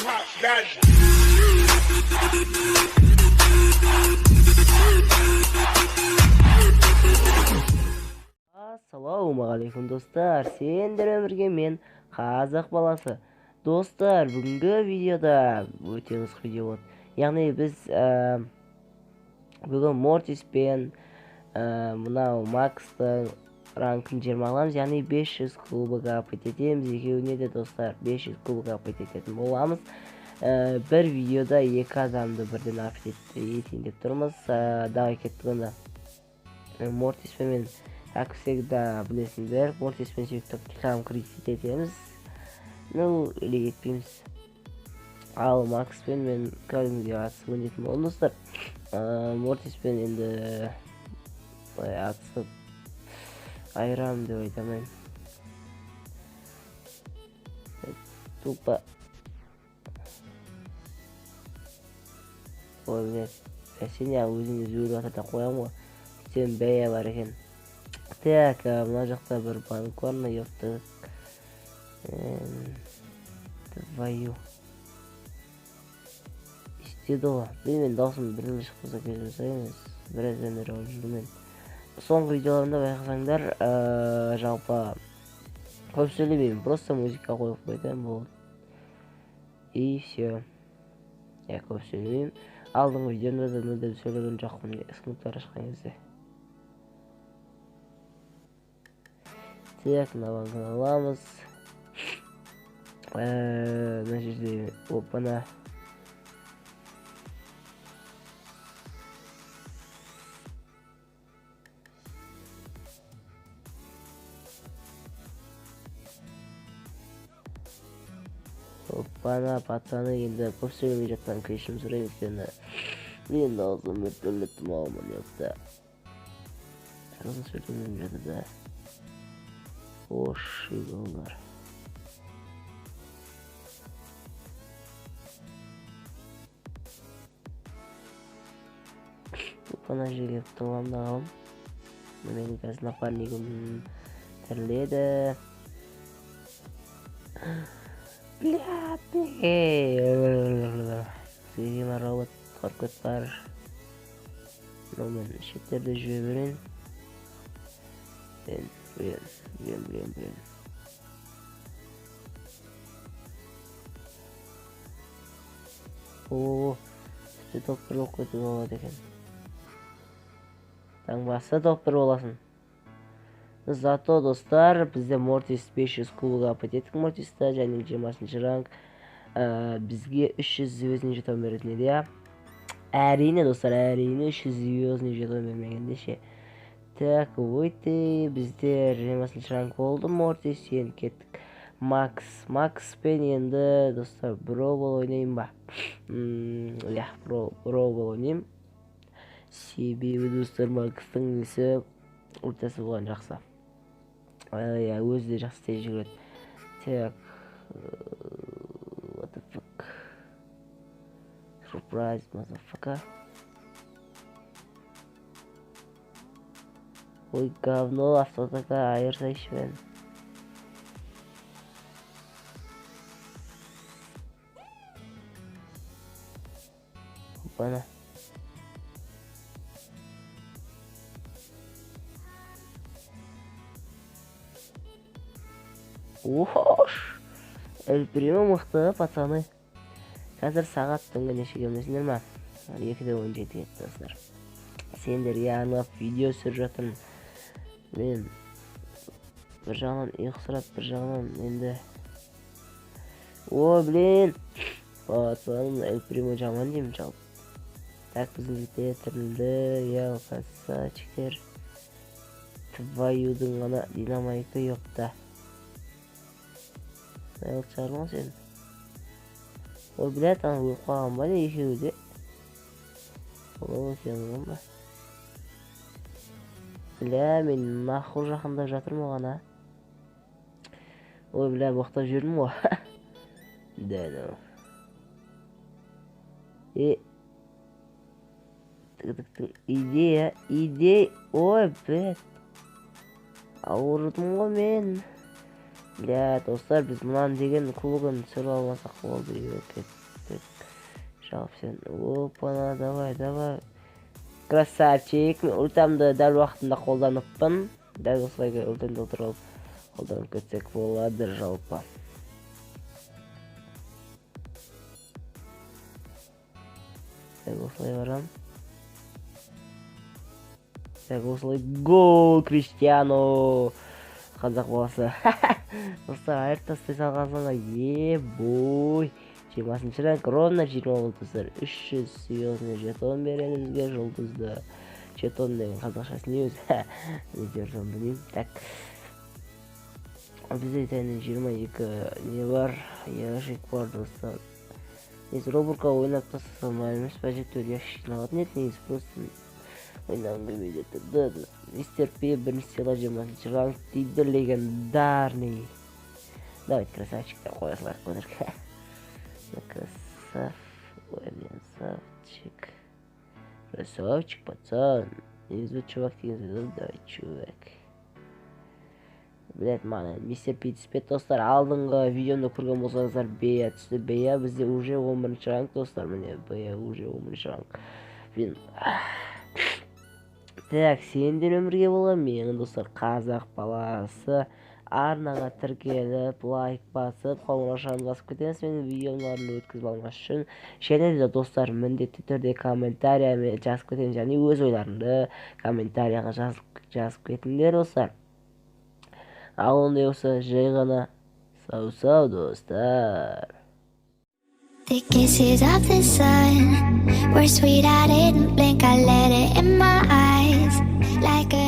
Ассалаумағалейкум достар, сендермен бірге мен қазақ баласы. Достар, бүгінгі видеода өте қызық видео болды. Яғни біз бүгін Мортис пен мынау Макстың ранкын 20 аламыз, яғни 500 кубок аппет етеміз. Екеуіне де достар 500 кубок аппет ететін боламыз. Бір видеода екі адамды бірден аппет етейін деп тұрмыз. Давай кеттік онда. Мортис пен как всегда білесіңдер, Мортис пен сөйтіп кредит етеміз. Ну, или етпейміз. Ал Макс пен мен кәдімгідей атысып ойнайтын боламын достар. Мортис пен енді атысып айырамын деп айтамын. Тупо ой, блядь, сен өзіңіз өліп атырда қоямын ғой. Сен бәйе бар екен. Так, мына жақта бір банк бар ма, ёпты. Твою. Істеді ғой. Мен даусым бірінші шықпаса кезім емес. Біраз өмір алып жүрмін. Соңғы видеоларымда байқасаңдар, жалпы көп сөйлемеймін, просто музыка қойып қойдым болды. И все. Я көп сөйлемеймін. Алдыңғы видеомда да мүлдем сөйлеген жоқпын, смуттар ашқан кезде. Так, мына банканы аламыз. Мына жерде опана. Опана, пацаны, енді көп сөйлемей жатқан кешірім сұраймын, өйткені мен даусым өртелеттім алмын жоқта. Шағын сөйлемеймін жатыр да. Ош, иголар. Опана жерге тұрғанда қалым. Менің қазір напарнигім тіріледі. Блядь, Сүйгема робот қорқыт бар. Мен шеттерді жүре берейін. Блин. О, үсті топ-бір болып кетіп болады екен. Таңбасы топ-бір боласын. Зато, достар, бізде Мортис 500 кубок аппет еттік Мортиста, және 20-ші ранг. Бізге 300 звездный жетон беретін еді, я. Әрине, достар, әрине 300 звездный жетон бермегенде ше. Так, өйте, біздер 20-ші ранг болды, Мортис, енді кеттік. Макс пен енді, достар, Бробол ойнайым ба? Я, Бробол ойнайым. Себебі, достар, Макстың несі ультасы болған жақсы. Өзі де жақсы тез жүреді. Так, what the fuck? Surprise, motherfucker. Ой, говно, автотака айырсайшы мен. Опана. Ош! Әлпірема мұқты, пацаны. Қазір сағат түнгі нешеге білесіңдер ма? 2:17 кетті, достар. Сендерге арнап видео түсіріп жатырмын. Мен бір жағынан ұйқысырап, бір жағынан енді... О, блин! Пацаным, әлпірема жаман деймін жалпы. Так, біздің жете тірілді, я, красавчиктер. Твоюдың ғана динамайка жоқта. Айлық шығармау сен. Ой, блядь, ана өліп қалған ба, екеуі де. Олай өтемін ба. Бля, мен нахуй жақында жатырмын оған, а. Ой, бля, боқтап жүрдім ғой. Да, ну. Идея. Ой, блядь. Ауырдым ғой мен. Ya dostlar, biz mınan деген кубогын түсіріп алмасақ болды. Кеттік. Жалпы сен опана, давай. Красавчик. Мен ультамды дәл уақытында қолданыппын. Дәл осылай ультамды отырып қолданып кетсек болады жалпы. Дәл осылай барам. Дәл осылай гол Криштиану. Қазақ баласы. Достар, айырып тастай салғансыңа, бой. 20-шы ранг, ровно 20 болды достар. 300 серьезный жетон береді бізге, жұлдызды. Жетон деген қазақшасы не өзі? Не дерсем білмеймін. Так. Бізде тәні 22 не бар? Яшик бар достар. Несі робурка ойнап тастасам әліміз пәжеттер яшик жиналатын еді. Негіз просто ойнағым келмейді. Мистер П бірінші сила 20-шы ранг дейді, легендарный. Давайте красавчикті қоя салайық көдірге. Красавчик. Красавчик, пацан. Не звучит чувак, давай, чувак. Блять, мана, мистер П түспет достар. Алдыңғы видеоны көрген болсаңыздар, бея түсті. Бея бізде уже 11-ші ранг достар. Міне, бея уже 11-ші ранг. Блин. Так, сенден өмірге болам. Менің достар қазақ баласы. Арнаға тіркеліп, лайк басып, қоңырашаны басып кетеміз. Менің видеоларын өткізіп алмас үшін. Және де достар, міндетті түрде комментариямен жазып кетеміз. Және өз ойларыңды комментарияға жазып кетіңдер достар. Ал ондай болса, жай ғана сау достар. The kisses of the sun were sweet, I didn't blink, I let it in my eyes like a